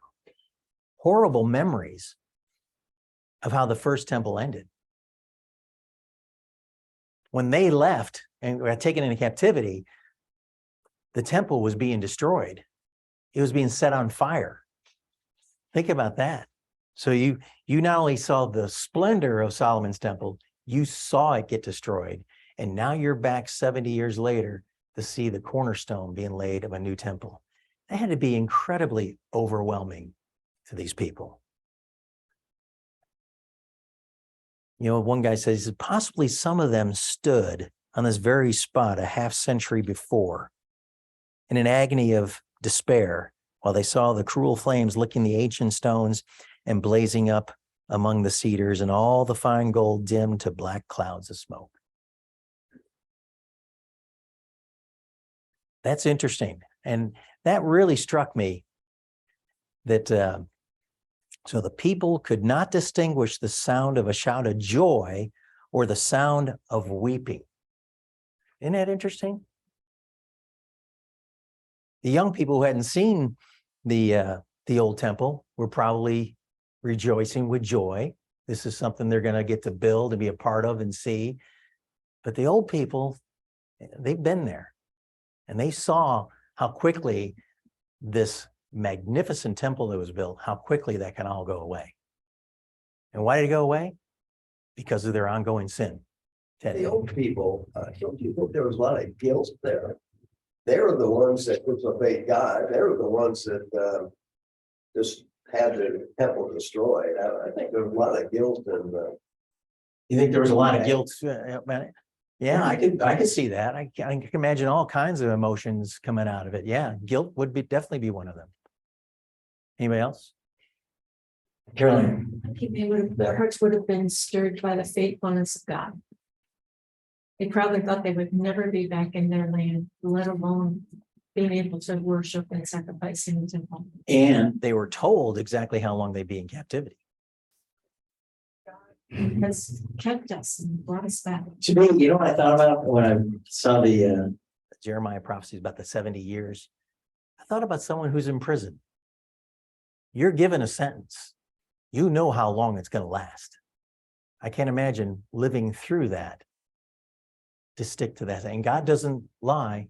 horrible memories of how the first temple ended. When they left and got taken into captivity, the temple was being destroyed. It was being set on fire. Think about that. So you not only saw the splendor of Solomon's temple, you saw it get destroyed. And now you're back 70 years later to see the cornerstone being laid of a new temple. That had to be incredibly overwhelming to these people. One guy says possibly some of them stood on this very spot a half century before in an agony of despair while they saw the cruel flames licking the ancient stones and blazing up among the cedars, and all the fine gold dimmed to black clouds of smoke. That's interesting. And that really struck me that so the people could not distinguish the sound of a shout of joy or the sound of weeping. Isn't that interesting? The young people who hadn't seen the old temple were probably rejoicing with joy. This is something they're going to get to build and be a part of and see. But the old people, they've been there and they saw how quickly this magnificent temple that was built, how quickly that can all go away. And why did it go away? Because of their ongoing sin. The old people, there was a lot of guilt there. They were the ones that disobeyed God. They were the ones that just had the temple destroyed. I think there was a lot of guilt and. You think there was a lot of guilt about it? Yeah, I could see that. I can imagine all kinds of emotions coming out of it. Yeah, guilt would definitely be one of them. Anybody else? Carolyn. I think their hearts would have been stirred by the faithfulness of God. They probably thought they would never be back in their land, let alone being able to worship and sacrifice in the temple. And they were told exactly how long they'd be in captivity. Has kept us and brought us back. To me, you know what I thought about when I saw the Jeremiah prophecies about the 70 years? I thought about someone who's in prison. You're given a sentence. You know how long it's going to last. I can't imagine living through that to stick to that. And God doesn't lie.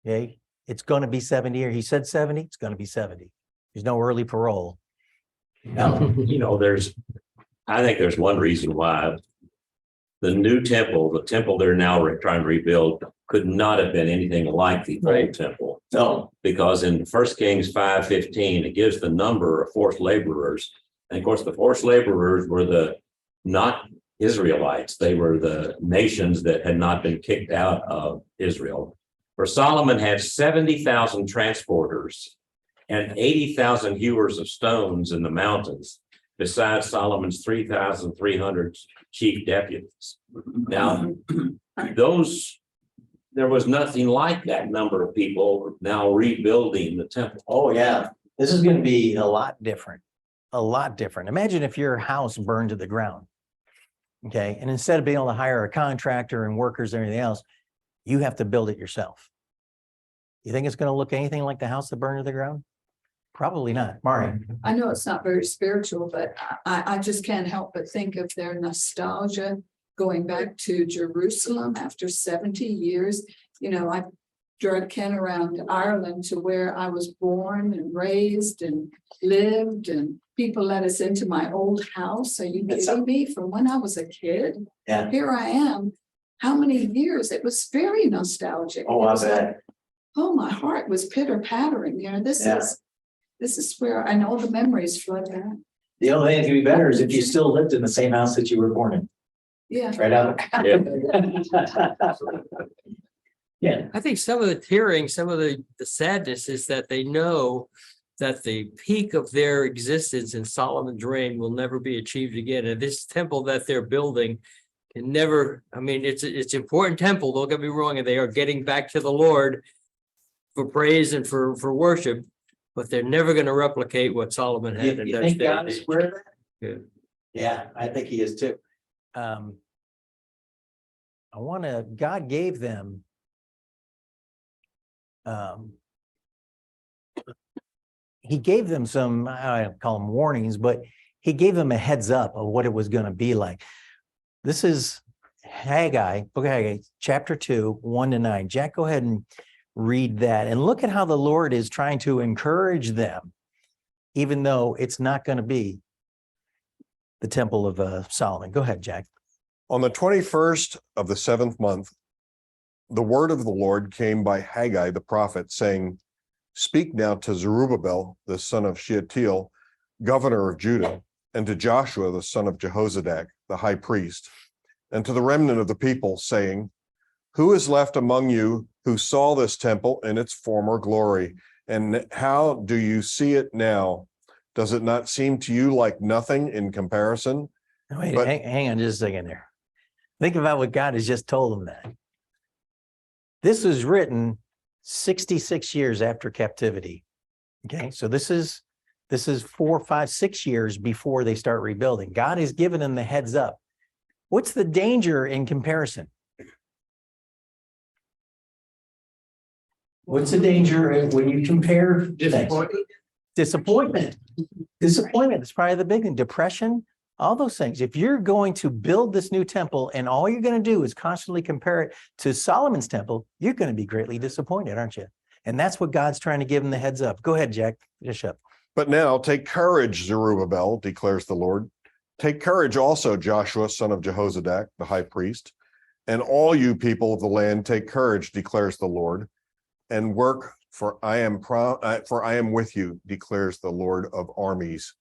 Okay, it's going to be 70 years. He said 70, it's going to be 70. There's no early parole. Now, I think there's one reason why the new temple, the temple they're now trying to rebuild, could not have been anything like the old temple. No. Because in 1 Kings 5:15, it gives the number of forced laborers. And of course, the forced laborers were not Israelites. They were the nations that had not been kicked out of Israel. For Solomon had 70,000 transporters and 80,000 hewers of stones in the mountains, besides Solomon's 3,300 chief deputies. Now, there was nothing like that number of people now rebuilding the temple. Oh, yeah. This is going to be a lot different. A lot different. Imagine if your house burned to the ground. Okay. And instead of being able to hire a contractor and workers and everything else, you have to build it yourself. You think it's going to look anything like the house that burned to the ground? Probably not. Mari. I know it's not very spiritual, but I just can't help but think of their nostalgia going back to Jerusalem after 70 years. I drove Ken around Ireland to where I was born and raised and lived, and people let us into my old house. Are you kidding me? From when I was a kid, Yeah. here I am. How many years? It was very nostalgic. Oh, I bet. Oh, my heart was pitter pattering. This is where I know the memories flood back. The only thing that could be better is if you still lived in the same house that you were born in. Yeah. Right out. Yeah. I think some of the tearing, some of the sadness is that they know that the peak of their existence in Solomon's reign will never be achieved again. And this temple that they're building can never, it's important temple, don't get me wrong, and they are getting back to the Lord for praise and for worship, but they're never going to replicate what Solomon had. You think God is aware of that? Yeah. Yeah, I think he is too. God gave them he gave them some, I don't call them warnings, but he gave them a heads up of what it was going to be like. This is Haggai, book of Haggai, chapter 2, 1-9. Jack, go ahead and read that and look at how the Lord is trying to encourage them, even though it's not going to be the temple of Solomon. Go ahead, Jack. On the 21st of the 7th month, the word of the Lord came by Haggai the prophet, saying, "Speak now to Zerubbabel, the son of Shealtiel, governor of Judah, and to Joshua, the son of Jehozadak, the high priest, and to the remnant of the people, saying, Who is left among you who saw this temple in its former glory? And how do you see it now? Does it not seem to you like nothing in comparison?" Wait, But- hang on just a second there. Think about what God has just told them that. This was written 66 years after captivity. Okay, so this is 4, 5, 6 years before they start rebuilding. God has given them the heads up. What's the danger in comparison? What's the danger when you compare? Disappointment. Disappointment. Disappointment is probably the big thing. Depression, all those things. If you're going to build this new temple and all you're going to do is constantly compare it to Solomon's temple, you're going to be greatly disappointed, aren't you? And that's what God's trying to give them the heads up. Go ahead, Jack, finish up. But now take courage, Zerubbabel, declares the Lord. Take courage also, Joshua, son of Jehozadak, the high priest, and all you people of the land, take courage, declares the Lord, and work, for I am with you, declares the Lord of armies.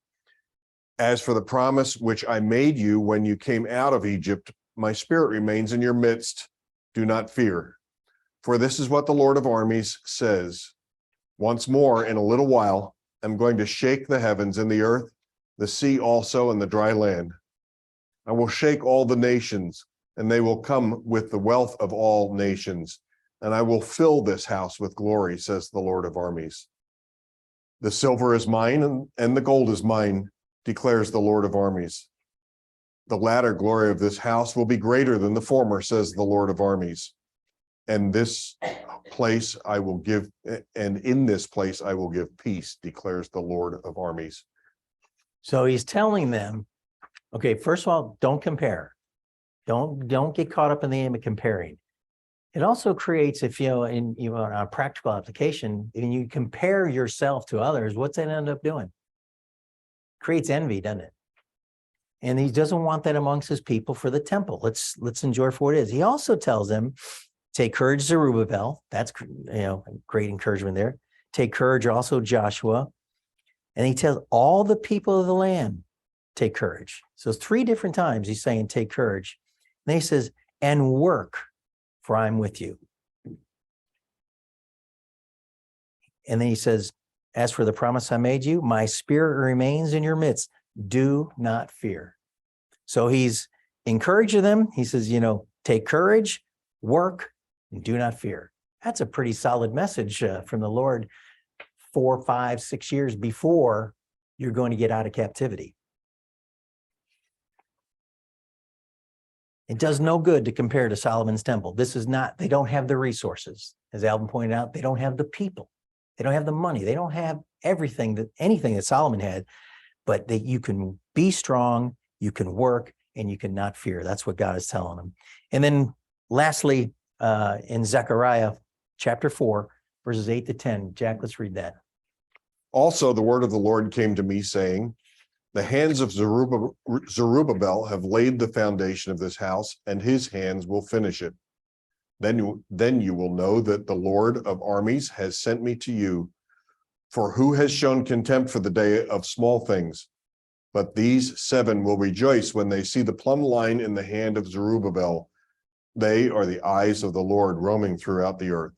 As for the promise which I made you when you came out of Egypt, my spirit remains in your midst. Do not fear. For this is what the Lord of armies says. Once more, in a little while, I'm going to shake the heavens and the earth, the sea also, and the dry land. I will shake all the nations, and they will come with the wealth of all nations, and I will fill this house with glory, says the Lord of armies. The silver is mine, and the gold is mine, declares the Lord of armies. The latter glory of this house will be greater than the former, says the Lord of armies. And this place I will give, and in this place I will give peace, declares the Lord of armies. So he's telling them, okay, first of all, don't compare. Don't get caught up in the aim of comparing. It also creates, if on a practical application, when you compare yourself to others, what's that end up doing? Creates envy, doesn't it? And he doesn't want that amongst his people for the temple. Let's enjoy for what it is. He also tells them, take courage, Zerubbabel. That's great encouragement there. Take courage also, Joshua. And he tells all the people of the land, take courage. So it's 3 different times he's saying, take courage. And then he says, and work, for I'm with you. And then he says, as for the promise I made you, my spirit remains in your midst. Do not fear. So he's encouraging them. He says, take courage, work, and do not fear. That's a pretty solid message from the Lord 4, 5, 6 years before you're going to get out of captivity. It does no good to compare to Solomon's temple. This is not, they don't have the resources. As Alvin pointed out, they don't have the people. They don't have the money. They don't have anything that Solomon had, but that you can be strong, you can work, and you can not fear. That's what God is telling them. And then lastly, in Zechariah chapter 4, verses 8 to 10, Jack, let's read that. Also, the word of the Lord came to me, saying, the hands of Zerubbabel have laid the foundation of this house, and his hands will finish it. Then you will know that the Lord of armies has sent me to you. For who has shown contempt for the day of small things? But these 7 will rejoice when they see the plumb line in the hand of Zerubbabel. They are the eyes of the Lord roaming throughout the earth.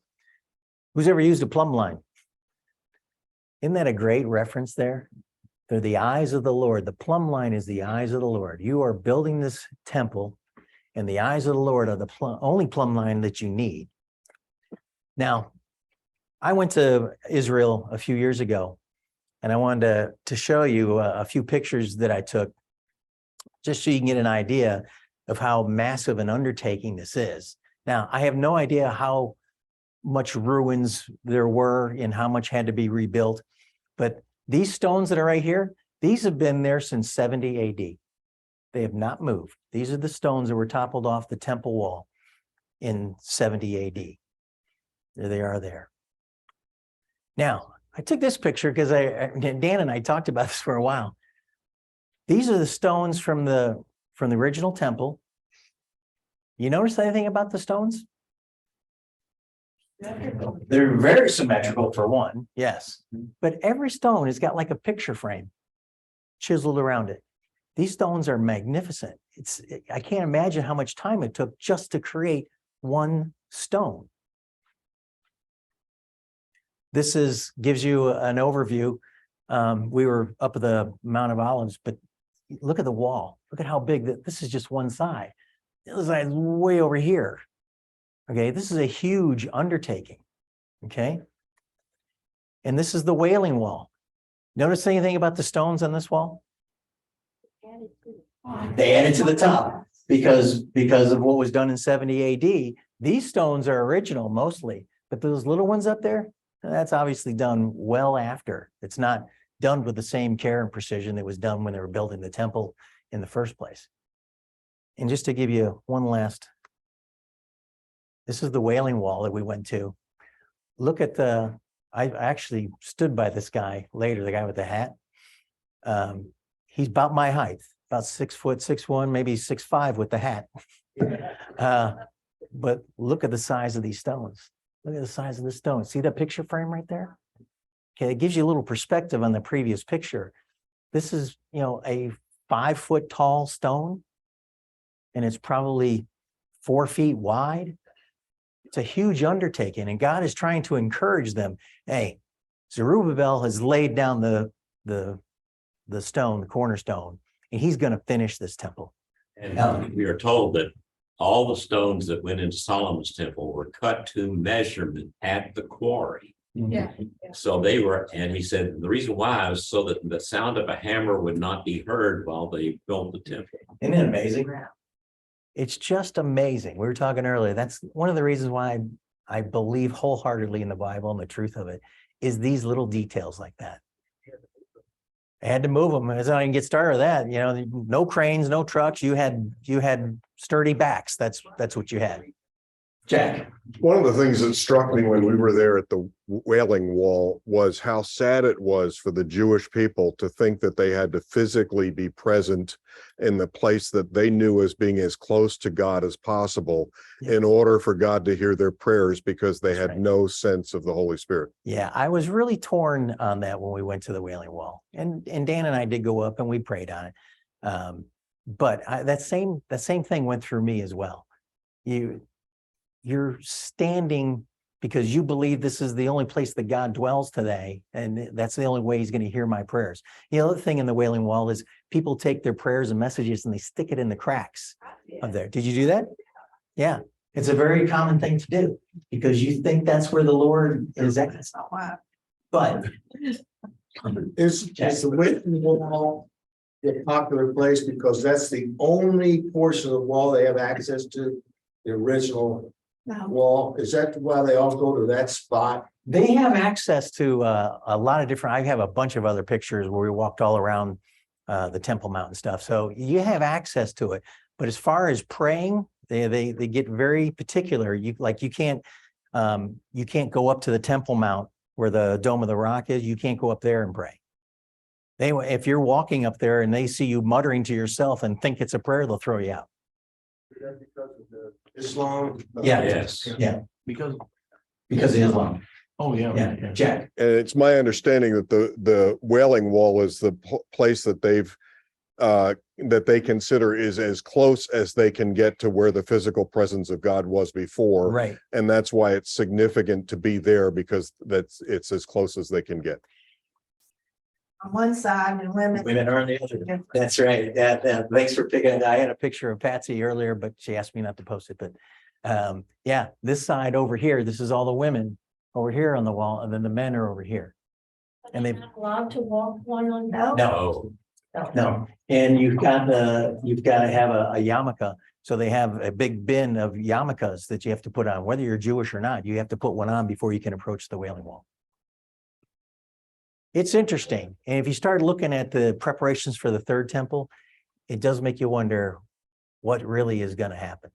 Who's ever used a plumb line? Isn't that a great reference there? They're the eyes of the Lord. The plumb line is the eyes of the Lord. You are building this temple, and the eyes of the Lord are the only plumb line that you need. Now, I went to Israel a few years ago, and I wanted to show you a few pictures that I took, just so you can get an idea of how massive an undertaking this is. Now, I have no idea how much ruins there were and how much had to be rebuilt, but these stones that are right here, these have been there since 70 AD. They have not moved. These are the stones that were toppled off the temple wall in 70 AD. There they are there. Now, I took this picture because Dan and I talked about this for a while. These are the stones from the original temple. You notice anything about the stones? They're very symmetrical for one, yes. But every stone has got like a picture frame chiseled around it. These stones are magnificent. I can't imagine how much time it took just to create one stone. This gives you an overview. We were up at the Mount of Olives, but look at the wall. Look at how big this is. Just one side. The other side is way over here. Okay, this is a huge undertaking. Okay, and this is the Wailing Wall. Notice anything about the stones on this wall? They added to the top because of what was done in 70 AD. These stones are original mostly, but those little ones up there, that's obviously done well after. It's not done with the same care and precision that was done when they were building the temple in the first place. And just to give you one last, this is the Wailing Wall that we went to. look at I actually stood by this guy later, the guy with the hat. He's about my height, about 6', 6'1", maybe 6'5" with the hat. But look at the size of these stones. Look at the size of the stone. See that picture frame right there? Okay, it gives you a little perspective on the previous picture. This is, a 5-foot tall stone, and it's probably 4 feet wide. It's a huge undertaking, and God is trying to encourage them. Hey, Zerubbabel has laid down the stone, the cornerstone, and he's going to finish this temple. And we are told that all the stones that went into Solomon's temple were cut to measurement at the quarry. Yeah. So they were, and he said, the reason why was so that the sound of a hammer would not be heard while they built the temple. Isn't it amazing? It's just amazing. We were talking earlier. That's one of the reasons why I believe wholeheartedly in the Bible and the truth of it is these little details like that. I had to move them. As I can get started with that, no cranes, no trucks. You had sturdy backs. That's what you had. Jack. One of the things that struck me when we were there at the Wailing Wall was how sad it was for the Jewish people to think that they had to physically be present in the place that they knew as being as close to God as possible in order for God to hear their prayers, because they had no sense of the Holy Spirit. Yeah, I was really torn on that when we went to the Wailing Wall, and Dan and I did go up and we prayed on it. But that same thing went through me as well. You're standing because you believe this is the only place that God dwells today, and that's the only way he's going to hear my prayers. The other thing in the Wailing Wall is people take their prayers and messages and they stick it in the cracks of there. Did you do that? Yeah. It's a very common thing to do because you think that's where the Lord is at. That's not why. But Is the Wailing Wall a popular place because that's the only portion of the wall they have access to, the original wall? Is that why they all go to that spot? they have access to a lot of different, I have a bunch of other pictures where we walked all around the Temple Mount and stuff. So you have access to it. But as far as praying, they get very particular. You can't go up to the Temple Mount where the Dome of the Rock is. You can't go up there and pray. If you're walking up there and they see you muttering to yourself and think it's a prayer, they'll throw you out. Because of the Islam? Yeah. Yes. Yeah. Because, Because of Islam. oh, yeah. Yeah. Jack. And it's my understanding that the Wailing Wall is the place that they consider is as close as they can get to where the physical presence of God was before. Right. And that's why it's significant to be there, because it's as close as they can get. On one side and women. Women are on the other. That's right. Yeah. Thanks for picking it. I had a picture of Patsy earlier, but she asked me not to post it. But yeah, this side over here, this is all the women over here on the wall, and then the men are over here. And They're they not allowed to walk one on No. no. Oh, No, and you've got to have a yarmulke. So they have a big bin of yarmulkes that you have to put on, whether you're Jewish or not. You have to put one on before you can approach the Wailing Wall. It's interesting, and if you start looking at the preparations for the third temple, it does make you wonder what really is going to happen.